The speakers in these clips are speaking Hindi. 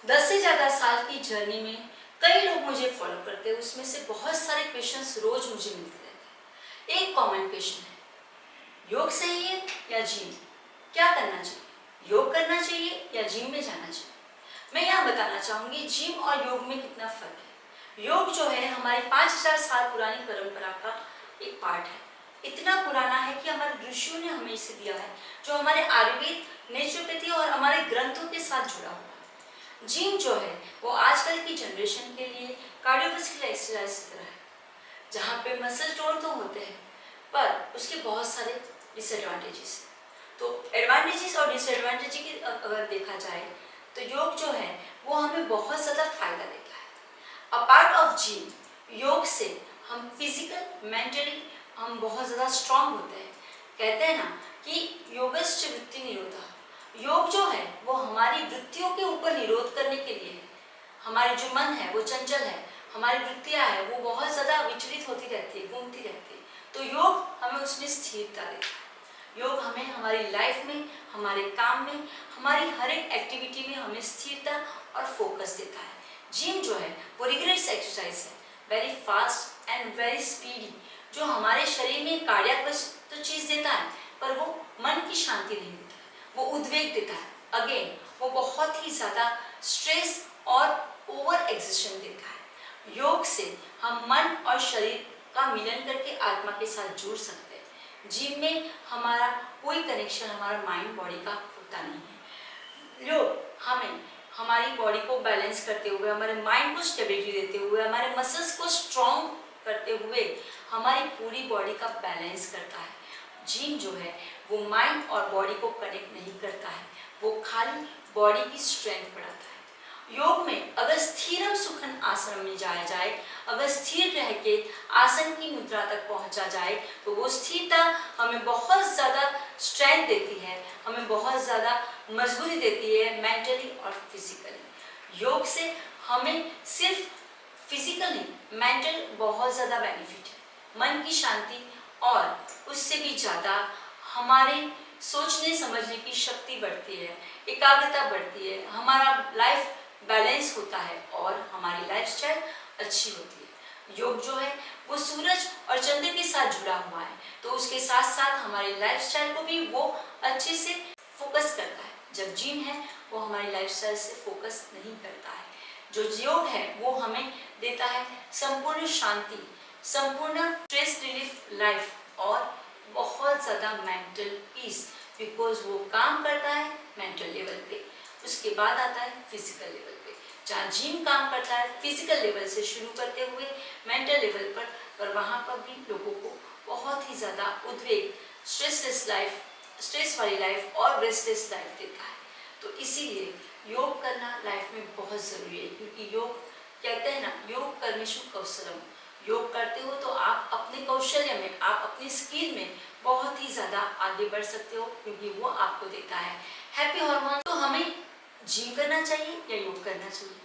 10 से ज़्यादा साल की जर्नी में कई लोग मुझे फॉलो करते हैं, उसमें से बहुत सारे क्वेश्चंस रोज मुझे मिलते रहते हैं। एक कॉमन क्वेश्चन है, योग सही है या जिम? क्या करना चाहिए? योग करना चाहिए या जिम में जाना चाहिए? मैं यहाँ बताना चाहूँगी जिम और योग में कितना फर्क है। योग जो है हमारे 5000 साल पुरानी परंपरा का एक पार्ट है। इतना पुराना है कि हमारे ऋषियों ने हमें इसे दिया है, जो हमारे आयुर्वेद, नेचुरोपैथी और हमारे ग्रंथों के साथ जुड़ा हुआ है। जिम जो है वो आजकल की जनरेशन के लिए कार्डियोवास्कुलर एक्सरसाइज की तरह है, जहाँ पे मसल टोन तो होते हैं पर उसके बहुत सारे डिसएडवांटेजेस हैं। तो एडवांटेजेस और डिसएडवांटेजेस की अगर देखा जाए तो योग जो है वो हमें बहुत ज़्यादा फायदा देता है। अपार्ट ऑफ जिम, योग से हम फिजिकल मेंटली हम बहुत ज़्यादा स्ट्रांग होते हैं। कहते हैं ना कि योगश्च वृत्ति निरोधा। योग जो है वो हमारी वृत्तियों के ऊपर निरोध करने के लिए है। हमारे जो मन है वो चंचल है, हमारी वृत्तियाँ है वो बहुत ज़्यादा विचलित होती रहती है, घूमती रहती है। तो योग हमें उसमें स्थिरता देता है। योग हमें हमारी लाइफ में, हमारे काम में, हमारी हर एक एक्टिविटी में हमें स्थिरता और फोकस देता है। जिम जो है वो रिगरस एक्सरसाइज है, very fast and very speedy, जो हमारे शरीर में कार्डियक तो चीज़ देता है पर वो मन की शांति नहीं देता है, वो उद्वेग देता है। अगेन वो बहुत ही ज़्यादा स्ट्रेस और ओवर एक्सर्शन देता है। योग से हम मन और शरीर का मिलन करके आत्मा के साथ जुड़ सकते हैं। जिम में हमारा कोई कनेक्शन हमारा माइंड बॉडी का होता नहीं है। योग हमें हमारी बॉडी को बैलेंस करते हुए, हमारे माइंड को स्टेबिलिटी देते हुए, हमारे मसल्स को स्ट्रॉन्ग करते हुए हमारी पूरी बॉडी का बैलेंस करता है। जिम जो है वो माइंड और बॉडी को कनेक्ट नहीं करता है, वो खाली बॉडी की स्ट्रेंथ बढ़ाता है। योग में अगर स्थिरम सुखन आसन में जाया जाए, अगर स्थिर रह के आसन की मुद्रा तक पहुंचा जाए तो वो स्थिरता हमें बहुत ज़्यादा स्ट्रेंथ देती है, हमें बहुत ज़्यादा मजबूती देती है मेंटली और फिजिकली। योग से हमें सिर्फ फिजिकल नहीं, मेंटल बहुत ज़्यादा बेनिफिट है। मन की शांति और उससे भी ज़्यादा हमारे सोचने समझने की शक्ति बढ़ती है, एकाग्रता बढ़ती है, हमारा लाइफ बैलेंस होता है और हमारी लाइफस्टाइल अच्छी होती है। योग जो है वो सूरज और चंद्र के साथ जुड़ा हुआ है, तो उसके साथ साथ हमारी लाइफस्टाइल को भी वो अच्छे से फोकस करता है। जब जिम है वो हमारी लाइफस्टाइल से फोकस नहीं करता है। जो योग है वो हमें देता है संपूर्ण शांति, संपूर्ण स्ट्रेस रिलीफ लाइफ और बहुत ज़्यादा मेंटल पीस, बिकॉज वो काम करता है मेंटल लेवल पे, उसके बाद आता है फिजिकल लेवल पे। जहाँ जिम काम करता है फिजिकल लेवल से शुरू करते हुए मेंटल लेवल पर वहाँ पर भी लोगों को बहुत ही ज़्यादा उद्वेग, स्ट्रेसलेस लाइफ, स्ट्रेस वाली लाइफ और रेस्टलेस लाइफ देता है। तो इसीलिए योग करना लाइफ में बहुत ज़रूरी है, क्योंकि योग कहते हैं ना, योग कर्मेषु कौशलम। योग करते हो तो आप अपने कौशल्य में, आप अपनी स्किल में बहुत ही ज़्यादा आगे बढ़ सकते हो, क्योंकि वो आपको देता है हैप्पी हार्मोन। तो हमें जिम करना चाहिए या योग करना चाहिए?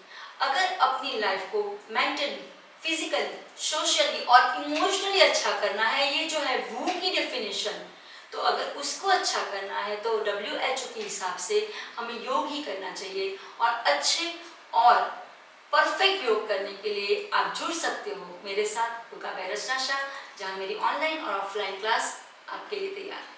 अगर अपनी लाइफ को मेंटली, फिजिकली, सोशली और इमोशनली अच्छा करना है, ये जो है वू की डेफिनेशन, तो अगर उसको अच्छा करना है तो WHO के हिसाब से हमें योग ही करना चाहिए। और अच्छे और परफेक्ट योग करने के लिए आप जुड़ सकते हो मेरे साथ योगा बाय रचना शाह, जहाँ मेरी ऑनलाइन और ऑफलाइन क्लास आपके लिए तैयार है।